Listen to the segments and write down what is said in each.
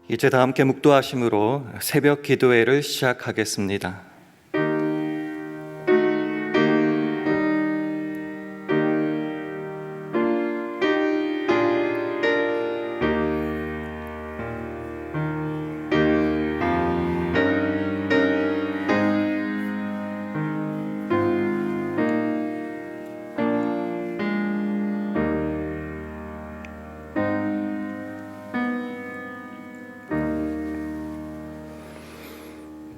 이제 다 함께 묵도하심으로 새벽 기도회를 시작하겠습니다.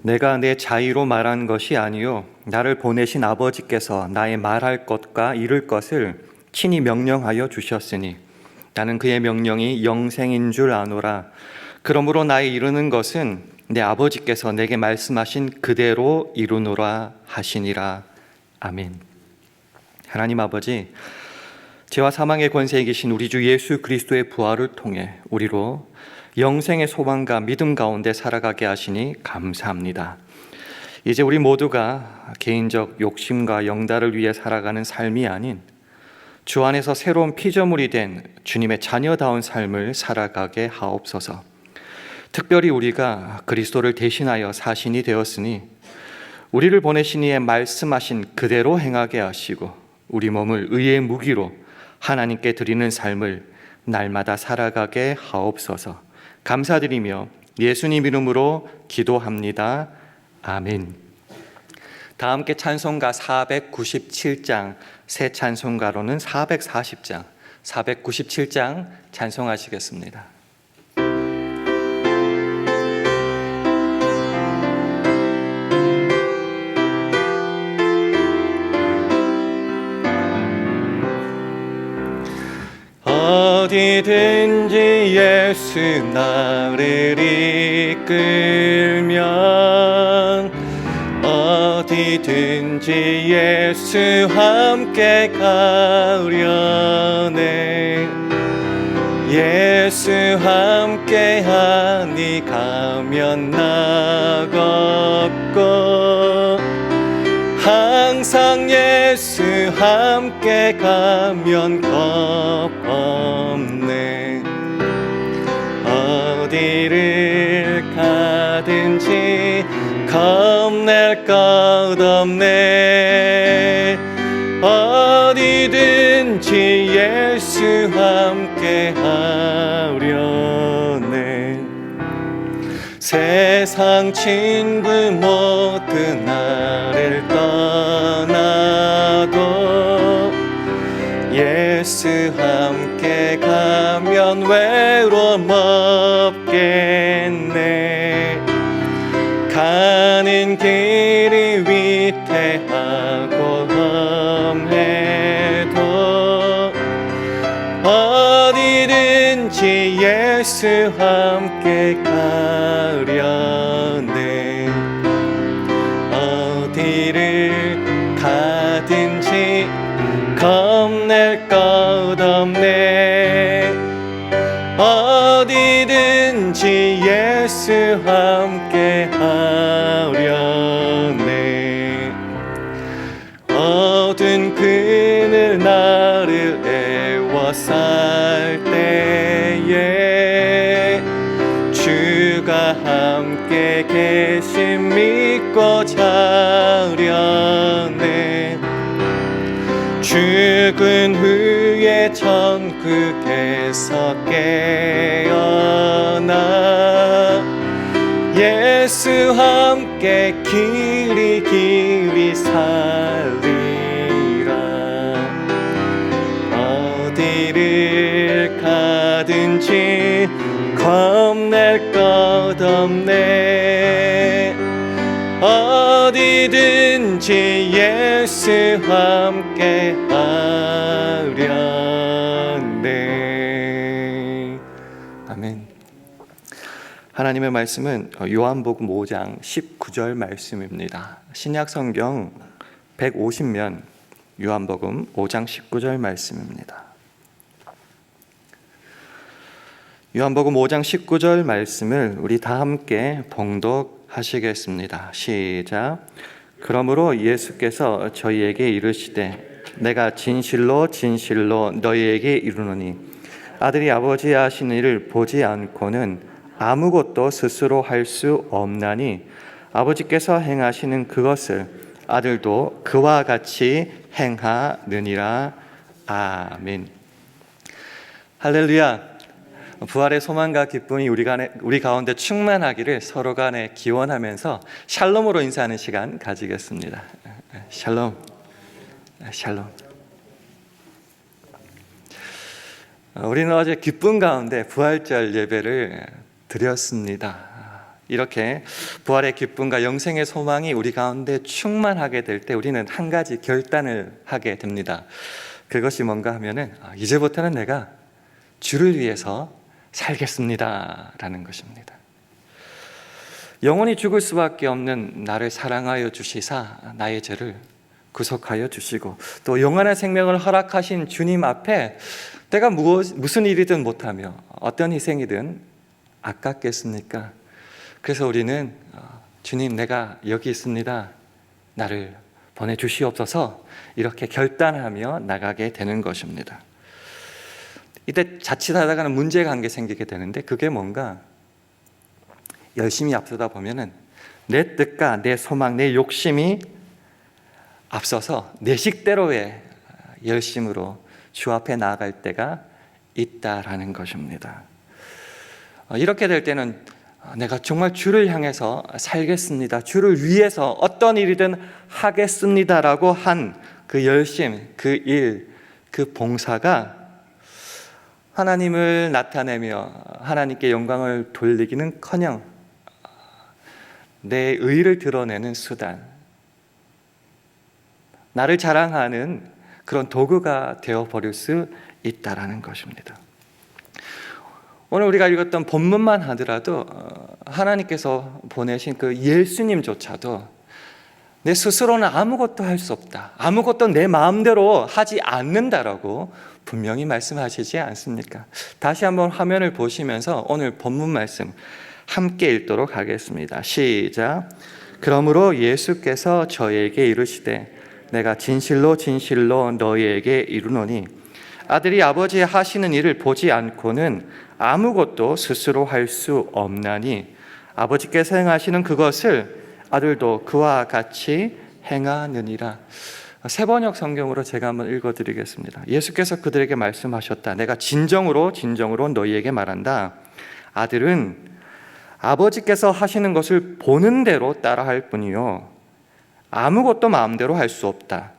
내가 내 자의로 말한 것이 아니요 나를 보내신 아버지께서 나의 말할 것과 이룰 것을 친히 명령하여 주셨으니 나는 그의 명령이 영생인 줄 아노라. 그러므로 나의 이루는 것은 내 아버지께서 내게 말씀하신 그대로 이루노라 하시니라. 아멘. 하나님 아버지, 죄와 사망의 권세에 계신 우리 주 예수 그리스도의 부활을 통해 우리로 영생의 소망과 믿음 가운데 살아가게 하시니 감사합니다. 이제 우리 모두가 개인적 욕심과 영달을 위해 살아가는 삶이 아닌 주 안에서 새로운 피조물이 된 주님의 자녀다운 삶을 살아가게 하옵소서. 특별히 우리가 그리스도를 대신하여 사신이 되었으니 우리를 보내신 이의 말씀하신 그대로 행하게 하시고 우리 몸을 의의 무기로 하나님께 드리는 삶을 날마다 살아가게 하옵소서. 감사드리며 예수님 이름으로 기도합니다. 아멘. 다 함께 찬송가 497장, 새 찬송가로는 440장, 497장 찬송하시겠습니다. 어디든지 예수 나를 이끌면 어디든지 예수 함께 가려네. 예수 함께 하니 가면 나갑고 항상 예수 함께 가면 겁 없네. 어디를 가든지 겁낼 것 없네. 어디든지 예수 함께 하려네. 세상 친구 모두 나를 떠나도 예수 함께 가면 외로움 없겠네. 가는 길이 위태하고 험해도 어디든지 예수 함께 가려네. 어디를 가든지 겁낼 것 없네. 어디든지 예수 함께 하려네. 어두운 그늘 나를 애워쌀 때에 주가 함께 계심 믿고 자려네. 죽은 후에 천국에서 깨어나 예수 함께 길이 살리라. 어디를 가든지 겁낼 것 없네. 어디든지 예수 함께 하려네. 아멘. 하나님의 말씀은 요한복음 5장 19절 말씀입니다. 신약 성경 150면 요한복음 5장 19절 말씀입니다. 요한복음 5장 19절 말씀을 우리 다 함께 봉독하시겠습니다. 시작. 그러므로 예수께서 저희에게 이르시되 내가 진실로 진실로 너희에게 이르노니 아들이 아버지 하신 일을 보지 않고는 아무것도 스스로 할 수 없나니 아버지께서 행하시는 그것을 아들도 그와 같이 행하느니라. 아멘. 할렐루야. 부활의 소망과 기쁨이 우리 가운데 충만하기를 서로 간에 기원하면서 샬롬으로 인사하는 시간 가지겠습니다. 샬롬. 샬롬. 우리는 어제 기쁨 가운데 부활절 예배를 드렸습니다. 이렇게 부활의 기쁨과 영생의 소망이 우리 가운데 충만하게 될 때 우리는 한 가지 결단을 하게 됩니다. 그것이 뭔가 하면은 이제부터는 내가 주를 위해서 살겠습니다 라는 것입니다. 영원히 죽을 수밖에 없는 나를 사랑하여 주시사 나의 죄를 구속하여 주시고 또 영원한 생명을 허락하신 주님 앞에 내가 무슨 일이든 못하며 어떤 희생이든 아깝겠습니까? 그래서 우리는 주님, 내가 여기 있습니다, 나를 보내주시옵소서, 이렇게 결단하며 나가게 되는 것입니다. 이때 자칫하다가는 문제가 한 개 생기게 되는데, 그게 뭔가 열심히 앞서다 보면은 내 뜻과 내 소망, 내 욕심이 앞서서 내 식대로의 열심으로 주 앞에 나아갈 때가 있다라는 것입니다. 이렇게 될 때는 내가 정말 주를 향해서 살겠습니다, 주를 위해서 어떤 일이든 하겠습니다라고 한 그 열심, 그 일, 그 봉사가 하나님을 나타내며 하나님께 영광을 돌리기는커녕 내 의를 드러내는 수단, 나를 자랑하는 그런 도구가 되어버릴 수 있다라는 것입니다. 오늘 우리가 읽었던 본문만 하더라도 하나님께서 보내신 그 예수님조차도 내 스스로는 아무것도 할 수 없다, 아무것도 내 마음대로 하지 않는다라고 분명히 말씀하시지 않습니까? 다시 한번 화면을 보시면서 오늘 본문 말씀 함께 읽도록 하겠습니다. 시작. 그러므로 예수께서 저에게 이르시되 내가 진실로 진실로 너희에게 이르노니 아들이 아버지의 하시는 일을 보지 않고는 아무것도 스스로 할 수 없나니 아버지께서 행하시는 그것을 아들도 그와 같이 행하느니라. 세번역 성경으로 제가 한번 읽어드리겠습니다. 예수께서 그들에게 말씀하셨다. 내가 진정으로 진정으로 너희에게 말한다. 아들은 아버지께서 하시는 것을 보는 대로 따라할 뿐이요 아무것도 마음대로 할 수 없다.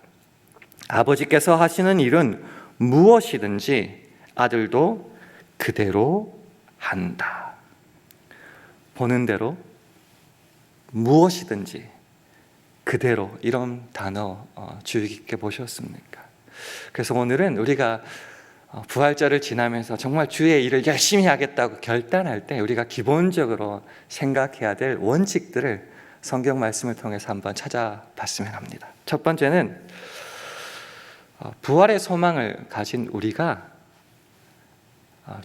아버지께서 하시는 일은 무엇이든지 아들도 그대로 한다. 보는 대로, 무엇이든지 그대로, 이런 단어 주의 깊게 보셨습니까? 그래서 오늘은 우리가 부활절을 지나면서 정말 주의 일을 열심히 하겠다고 결단할 때 우리가 기본적으로 생각해야 될 원칙들을 성경 말씀을 통해서 한번 찾아봤으면 합니다. 첫 번째는 부활의 소망을 가진 우리가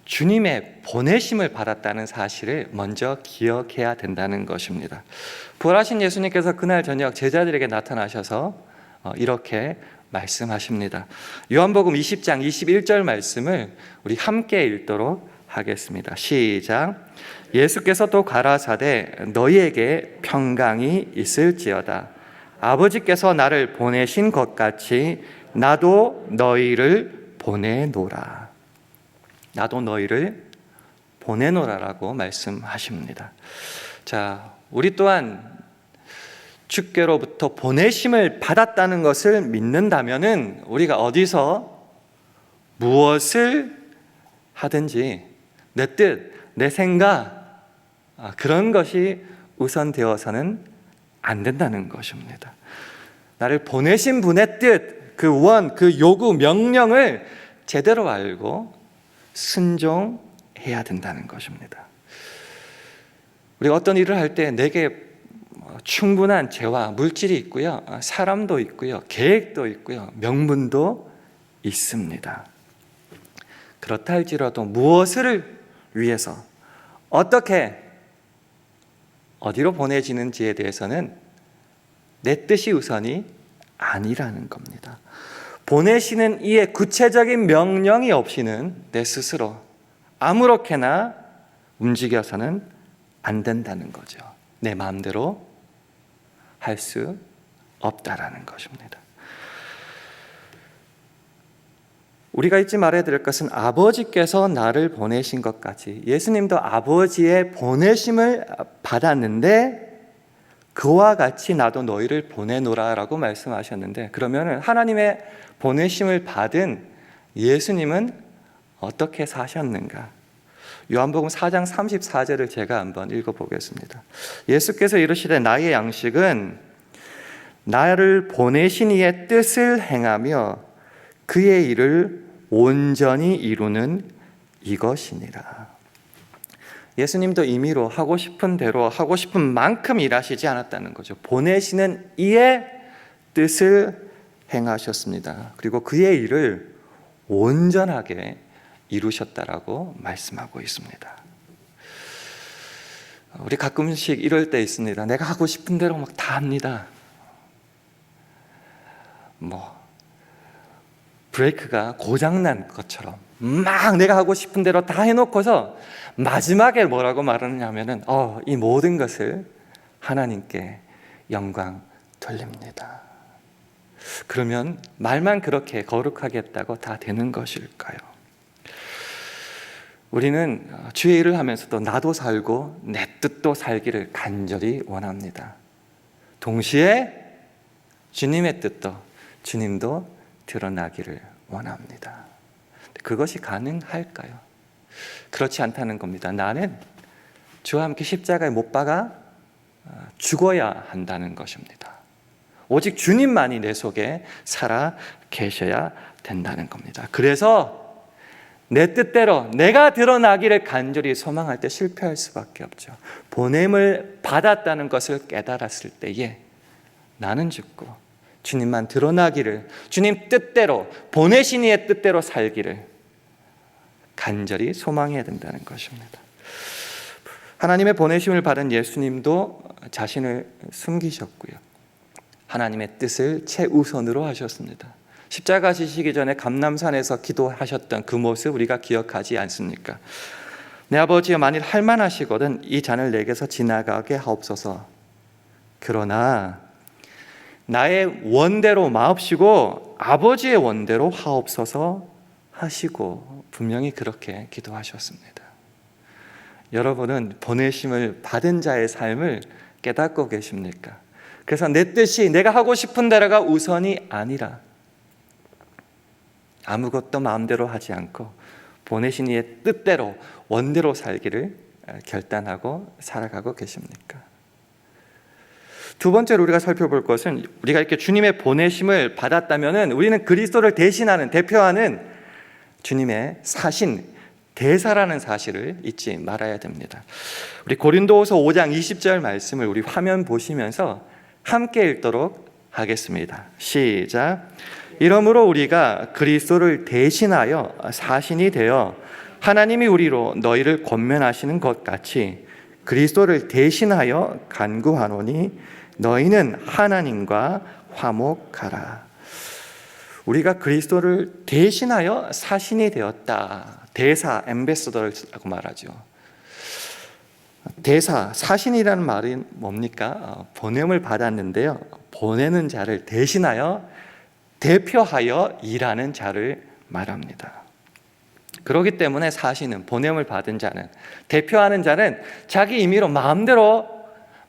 주님의 보내심을 받았다는 사실을 먼저 기억해야 된다는 것입니다. 부활하신 예수님께서 그날 저녁 제자들에게 나타나셔서 이렇게 말씀하십니다. 요한복음 20장 21절 말씀을 우리 함께 읽도록 하겠습니다. 시작. 예수께서 또 가라사대 너희에게 평강이 있을지어다. 아버지께서 나를 보내신 것 같이 나도 너희를 보내노라. 나도 너희를 보내노라라고 말씀하십니다. 자, 우리 또한 주께로부터 보내심을 받았다는 것을 믿는다면은 우리가 어디서 무엇을 하든지 내 뜻, 내 생각, 그런 것이 우선되어서는 안 된다는 것입니다. 나를 보내신 분의 뜻, 그 원, 그 요구, 명령을 제대로 알고 순종해야 된다는 것입니다. 우리가 어떤 일을 할 때 내게 충분한 재화, 물질이 있고요, 사람도 있고요, 계획도 있고요, 명분도 있습니다. 그렇다 할지라도 무엇을 위해서 어떻게 어디로 보내지는지에 대해서는 내 뜻이 우선이 아니라는 겁니다. 보내시는 이의 구체적인 명령이 없이는 내 스스로 아무렇게나 움직여서는 안 된다는 거죠. 내 마음대로 할 수 없다라는 것입니다. 우리가 잊지 말아야 될 것은 아버지께서 나를 보내신 것까지, 예수님도 아버지의 보내심을 받았는데 그와 같이 나도 너희를 보내노라 라고 말씀하셨는데, 그러면 하나님의 보내심을 받은 예수님은 어떻게 사셨는가? 요한복음 4장 34절을 제가 한번 읽어보겠습니다. 예수께서 이르시되 나의 양식은 나를 보내신 이의 뜻을 행하며 그의 일을 온전히 이루는 이것이니라. 예수님도 임의로 하고 싶은 대로 하고 싶은 만큼 일하시지 않았다는 거죠. 보내시는 이의 뜻을 행하셨습니다. 그리고 그의 일을 온전하게 이루셨다라고 말씀하고 있습니다. 우리 가끔씩 이럴 때 있습니다. 내가 하고 싶은 대로 막 다 합니다. 브레이크가 고장난 것처럼 막 내가 하고 싶은 대로 다 해놓고서 마지막에 뭐라고 말하느냐면은 이 모든 것을 하나님께 영광 돌립니다. 그러면 말만 그렇게 거룩하게 했다고 다 되는 것일까요? 우리는 주의 일을 하면서도 나도 살고 내 뜻도 살기를 간절히 원합니다. 동시에 주님의 뜻도, 주님도 드러나기를 원합니다. 그것이 가능할까요? 그렇지 않다는 겁니다. 나는 주와 함께 십자가에 못 박아 죽어야 한다는 것입니다. 오직 주님만이 내 속에 살아 계셔야 된다는 겁니다. 그래서 내 뜻대로 내가 드러나기를 간절히 소망할 때 실패할 수밖에 없죠. 보냄을 받았다는 것을 깨달았을 때에 나는 죽고 주님만 드러나기를, 주님 뜻대로, 보내신 이의 뜻대로 살기를 간절히 소망해야 된다는 것입니다. 하나님의 보내심을 받은 예수님도 자신을 숨기셨고요. 하나님의 뜻을 최우선으로 하셨습니다. 십자가 지시기 전에 감람산에서 기도하셨던 그 모습 우리가 기억하지 않습니까? 내 아버지여 만일 할만하시거든 이 잔을 내게서 지나가게 하옵소서. 그러나 나의 원대로 마옵시고 아버지의 원대로 하옵소서 하시고 분명히 그렇게 기도하셨습니다. 여러분은 보내심을 받은 자의 삶을 깨닫고 계십니까? 그래서 내 뜻이 내가 하고 싶은 대로가 우선이 아니라 아무것도 마음대로 하지 않고 보내신 이의 뜻대로 원대로 살기를 결단하고 살아가고 계십니까? 두 번째로 우리가 살펴볼 것은, 우리가 이렇게 주님의 보내심을 받았다면 우리는 그리스도를 대신하는, 대표하는 주님의 사신, 대사라는 사실을 잊지 말아야 됩니다. 우리 고린도후서 5장 20절 말씀을 우리 화면 보시면서 함께 읽도록 하겠습니다. 시작. 이러므로 우리가 그리스도를 대신하여 사신이 되어 하나님이 우리로 너희를 권면하시는 것 같이 그리스도를 대신하여 간구하노니 너희는 하나님과 화목하라. 우리가 그리스도를 대신하여 사신이 되었다. 대사, 엠베서더라고 말하죠. 대사, 사신이라는 말은 뭡니까? 보냄을 받았는데요. 보내는 자를 대신하여, 대표하여 일하는 자를 말합니다. 그렇기 때문에 사신은, 보냄을 받은 자는, 대표하는 자는 자기 임의로 마음대로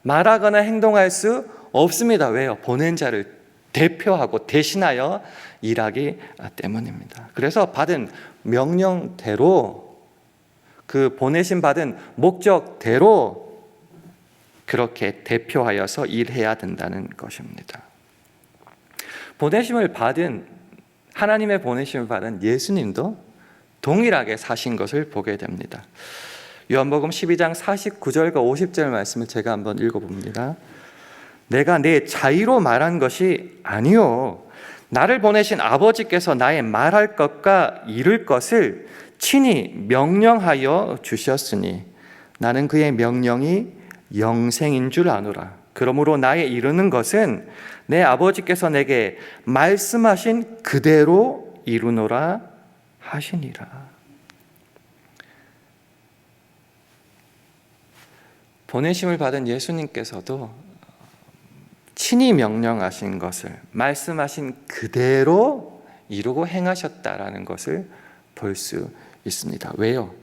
말하거나 행동할 수 없습니다. 왜요? 보낸 자를 대표하고 대신하여 일하기 때문입니다. 그래서 받은 명령대로, 그 보내심 받은 목적대로 그렇게 대표하여서 일해야 된다는 것입니다. 보내심을 받은, 하나님의 보내심을 받은 예수님도 동일하게 사신 것을 보게 됩니다. 요한복음 12장 49절과 50절 말씀을 제가 한번 읽어봅니다. 내가 내 자의로 말한 것이 아니요 나를 보내신 아버지께서 나의 말할 것과 이룰 것을 친히 명령하여 주셨으니 나는 그의 명령이 영생인 줄 아노라. 그러므로 나의 이루는 것은 내 아버지께서 내게 말씀하신 그대로 이루노라 하시니라. 보내심을 받은 예수님께서도 친히 명령하신 것을 말씀하신 그대로 이루고 행하셨다라는 것을 볼 수 있습니다. 왜요?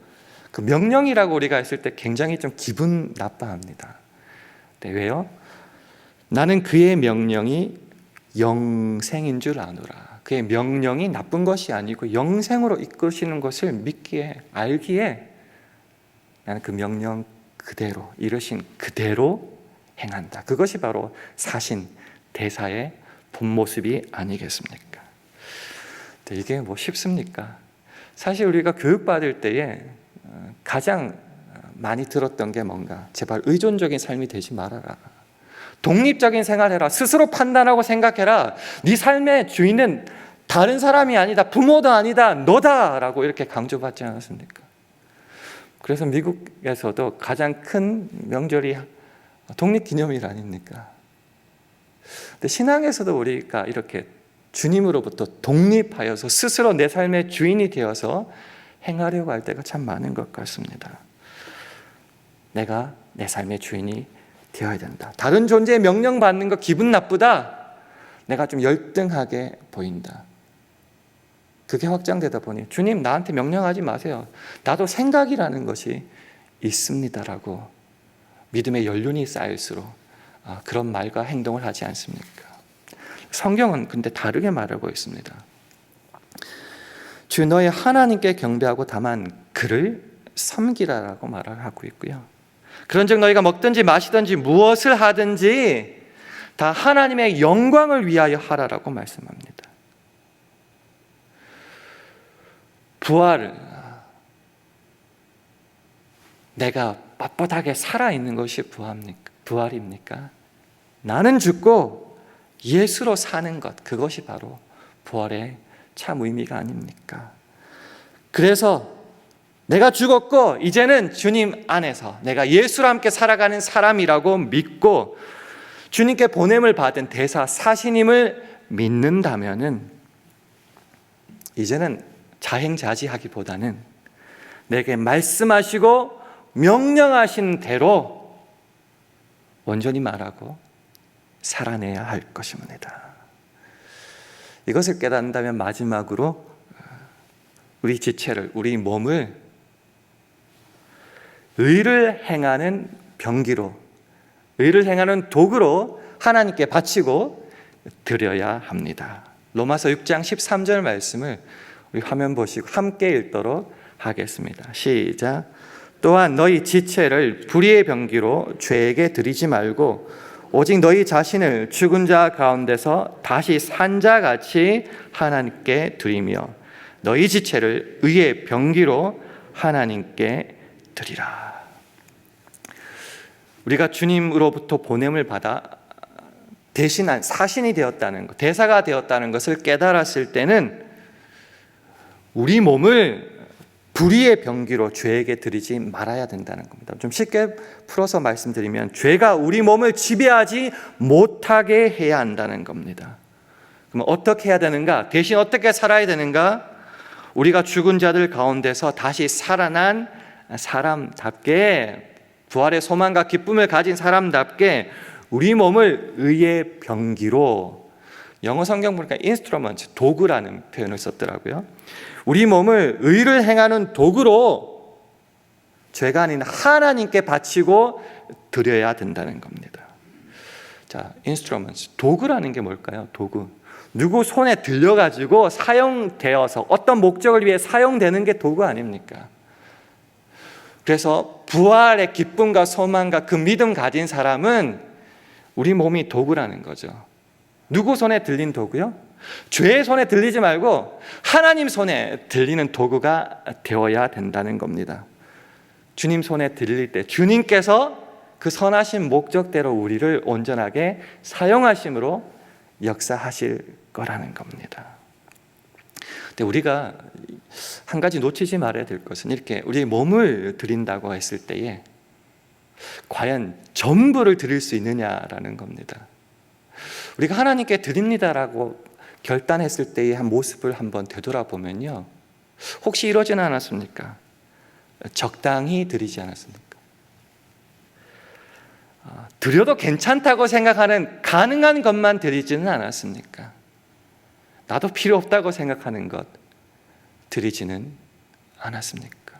그 명령이라고 우리가 했을 때 굉장히 좀 기분 나빠합니다. 네, 왜요? 나는 그의 명령이 영생인 줄 아노라. 그의 명령이 나쁜 것이 아니고 영생으로 이끄시는 것을 믿기에, 알기에 나는 그 명령 그대로, 이르신 그대로 행한다. 그것이 바로 사신, 대사의 본 모습이 아니겠습니까? 네, 이게 뭐 쉽습니까? 사실 우리가 교육받을 때에 가장 많이 들었던 게 뭔가? 제발 의존적인 삶이 되지 말아라. 독립적인 생활해라. 스스로 판단하고 생각해라. 네 삶의 주인은 다른 사람이 아니다. 부모도 아니다. 너다라고 이렇게 강조받지 않았습니까? 그래서 미국에서도 가장 큰 명절이 독립기념일 아닙니까? 근데 신앙에서도 우리가 이렇게 주님으로부터 독립하여서 스스로 내 삶의 주인이 되어서 행하려고 할 때가 참 많은 것 같습니다. 내가 내 삶의 주인이 되어야 된다. 다른 존재의 명령받는 거 기분 나쁘다. 내가 좀 열등하게 보인다. 그게 확장되다 보니 주님 나한테 명령하지 마세요. 나도 생각이라는 것이 있습니다라고 믿음의 연륜이 쌓일수록 그런 말과 행동을 하지 않습니까? 성경은 근데 다르게 말하고 있습니다. 주 너의 하나님께 경배하고 다만 그를 섬기라라고 말을 하고 있고요. 그런즉 너희가 먹든지 마시든지 무엇을 하든지 다 하나님의 영광을 위하여 하라라고 말씀합니다. 부활, 내가 뻣뻣하게 살아있는 것이 부활입니까? 나는 죽고 예수로 사는 것, 그것이 바로 부활의 참 의미가 아닙니까? 그래서 내가 죽었고 이제는 주님 안에서 내가 예수와 함께 살아가는 사람이라고 믿고 주님께 보냄을 받은 대사 사신임을 믿는다면은 이제는 자행자지하기보다는 내게 말씀하시고 명령하신 대로 온전히 말하고 살아내야 할 것입니다. 이것을 깨닫는다면 마지막으로 우리 지체를, 우리 몸을 의를 행하는 병기로, 의를 행하는 도구로 하나님께 바치고 드려야 합니다. 로마서 6장 13절 말씀을 우리 화면 보시고 함께 읽도록 하겠습니다. 시작. 또한 너희 지체를 불의의 병기로 죄에게 드리지 말고 오직 너희 자신을 죽은 자 가운데서 다시 산 자같이 하나님께 드리며 너희 지체를 의의 병기로 하나님께 드리라. 우리가 주님으로부터 보냄을 받아 대신한 사신이 되었다는 것, 대사가 되었다는 것을 깨달았을 때는 우리 몸을 불의의 병기로 죄에게 드리지 말아야 된다는 겁니다. 좀 쉽게 풀어서 말씀드리면 죄가 우리 몸을 지배하지 못하게 해야 한다는 겁니다. 그럼 어떻게 해야 되는가? 대신 어떻게 살아야 되는가? 우리가 죽은 자들 가운데서 다시 살아난 사람답게, 부활의 소망과 기쁨을 가진 사람답게 우리 몸을 의의 병기로, 영어 성경 보니까 instrument, 도구라는 표현을 썼더라고요. 우리 몸을 의를 행하는 도구로 죄가 아닌 하나님께 바치고 드려야 된다는 겁니다. 자, instruments, 도구라는 게 뭘까요? 도구. 누구 손에 들려가지고 사용되어서 어떤 목적을 위해 사용되는 게 도구 아닙니까? 그래서 부활의 기쁨과 소망과 그 믿음 가진 사람은 우리 몸이 도구라는 거죠. 누구 손에 들린 도구요? 죄의 손에 들리지 말고 하나님 손에 들리는 도구가 되어야 된다는 겁니다. 주님 손에 들릴 때 주님께서 그 선하신 목적대로 우리를 온전하게 사용하심으로 역사하실 거라는 겁니다. 근데 우리가 한 가지 놓치지 말아야 될 것은 이렇게 우리 몸을 드린다고 했을 때에 과연 전부를 드릴 수 있느냐라는 겁니다. 우리가 하나님께 드립니다라고 결단했을 때의 한 모습을 한번 되돌아보면요, 혹시 이러지는 않았습니까? 적당히 드리지 않았습니까? 드려도 괜찮다고 생각하는 가능한 것만 드리지는 않았습니까? 나도 필요 없다고 생각하는 것 드리지는 않았습니까?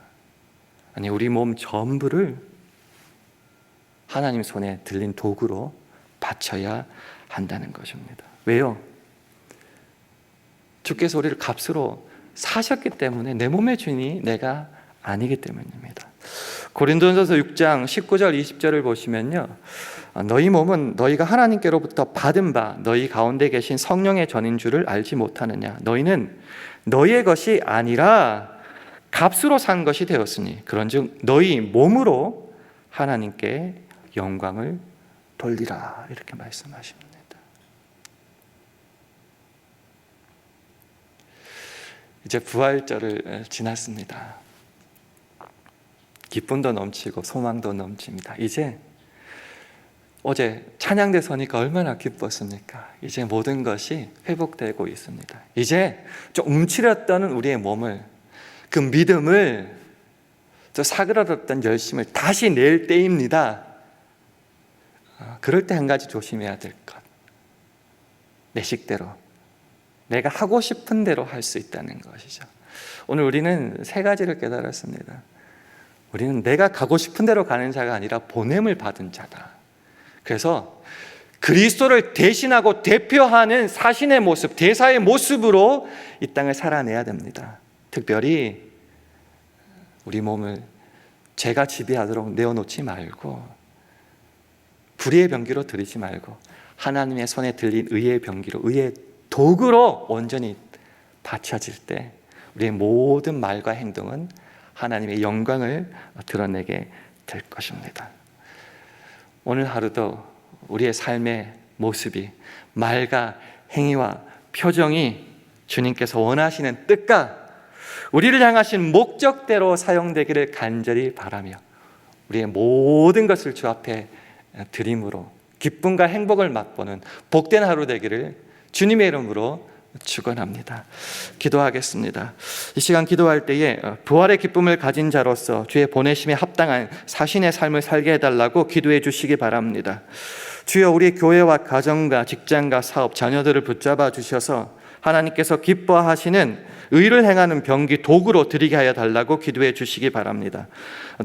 아니, 우리 몸 전부를 하나님 손에 들린 도구로 바쳐야 한다는 것입니다. 왜요? 주께서 우리를 값으로 사셨기 때문에 내 몸의 주인이 내가 아니기 때문입니다. 고린도전서 6장 19절 20절을 보시면요, 너희 몸은 너희가 하나님께로부터 받은 바 너희 가운데 계신 성령의 전인 줄을 알지 못하느냐. 너희는 너희의 것이 아니라 값으로 산 것이 되었으니 그런즉 너희 몸으로 하나님께 영광을 돌리라. 이렇게 말씀하십니다. 이제 부활절을 지났습니다. 기쁨도 넘치고 소망도 넘칩니다. 이제 어제 찬양대 서니까 얼마나 기뻤습니까? 이제 모든 것이 회복되고 있습니다. 이제 좀 움츠렸던 우리의 몸을, 그 믿음을, 저 사그라들었던 열심을 다시 낼 때입니다. 그럴 때 한 가지 조심해야 될 것. 내 식대로, 내가 하고 싶은 대로 할 수 있다는 것이죠. 오늘 우리는 세 가지를 깨달았습니다. 우리는 내가 가고 싶은 대로 가는 자가 아니라 보냄을 받은 자다. 그래서 그리스도를 대신하고 대표하는 사신의 모습, 대사의 모습으로 이 땅을 살아내야 됩니다. 특별히 우리 몸을 죄가 지배하도록 내어놓지 말고, 불의의 병기로 들이지 말고 하나님의 손에 들린 의의 병기로, 의의 도구로 온전히 바쳐질 때 우리의 모든 말과 행동은 하나님의 영광을 드러내게 될 것입니다. 오늘 하루도 우리의 삶의 모습이, 말과 행위와 표정이 주님께서 원하시는 뜻과 우리를 향하신 목적대로 사용되기를 간절히 바라며 우리의 모든 것을 주 앞에 드림으로 기쁨과 행복을 맛보는 복된 하루 되기를 주님의 이름으로 축원합니다. 기도하겠습니다. 이 시간 기도할 때에 부활의 기쁨을 가진 자로서 주의 보내심에 합당한 사신의 삶을 살게 해달라고 기도해 주시기 바랍니다. 주여, 우리 교회와 가정과 직장과 사업, 자녀들을 붙잡아 주셔서 하나님께서 기뻐하시는 의를 행하는 병기, 도구로 드리게 하여 달라고 기도해 주시기 바랍니다.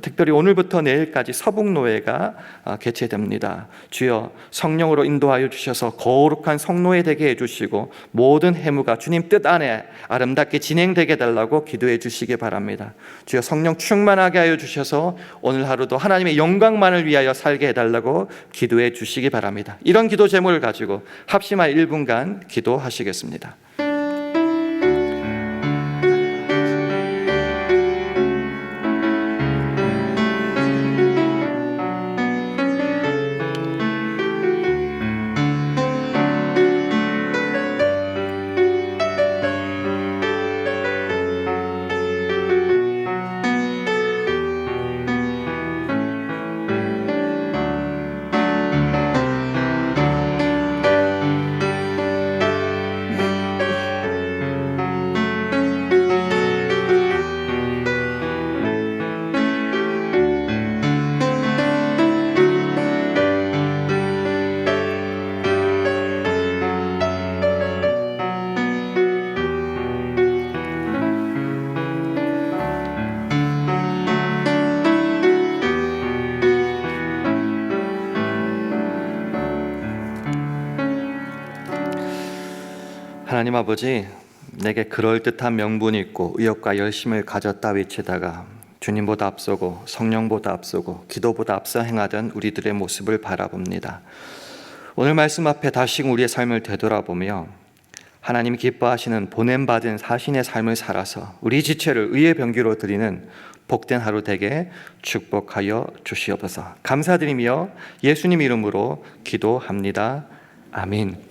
특별히 오늘부터 내일까지 서북노회가 개최됩니다. 주여, 성령으로 인도하여 주셔서 거룩한 성노회 되게 해주시고 모든 해무가 주님 뜻 안에 아름답게 진행되게 해달라고 기도해 주시기 바랍니다. 주여, 성령 충만하게 하여 주셔서 오늘 하루도 하나님의 영광만을 위하여 살게 해달라고 기도해 주시기 바랍니다. 이런 기도 제목을 가지고 합심하여 1분간 기도하시겠습니다. 하나님 아버지, 내게 그럴듯한 명분이 있고 의욕과 열심을 가졌다 외치다가 주님보다 앞서고 성령보다 앞서고 기도보다 앞서 행하던 우리들의 모습을 바라봅니다. 오늘 말씀 앞에 다시금 우리의 삶을 되돌아보며 하나님이 기뻐하시는 보냄받은 사신의 삶을 살아서 우리 지체를 의의 병기로 드리는 복된 하루 되게 축복하여 주시옵소서. 감사드리며 예수님 이름으로 기도합니다. 아멘.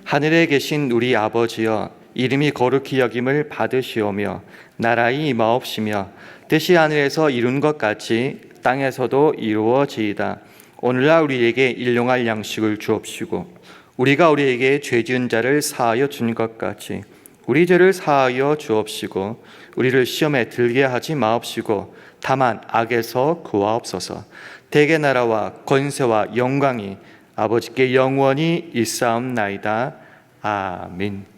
하늘에 계신 우리 아버지여, 이름이 거룩히 여김을 받으시오며 나라의 임하옵시며 뜻이 하늘에서 이룬 것 같이 땅에서도 이루어지이다. 오늘날 우리에게 일용할 양식을 주옵시고 우리가 우리에게 죄 지은 자를 사하여 준 것 같이 우리 죄를 사하여 주옵시고 우리를 시험에 들게 하지 마옵시고 다만 악에서 구하옵소서. 대개 나라와 권세와 영광이 아버지께 영원히 있사옵나이다. 아멘.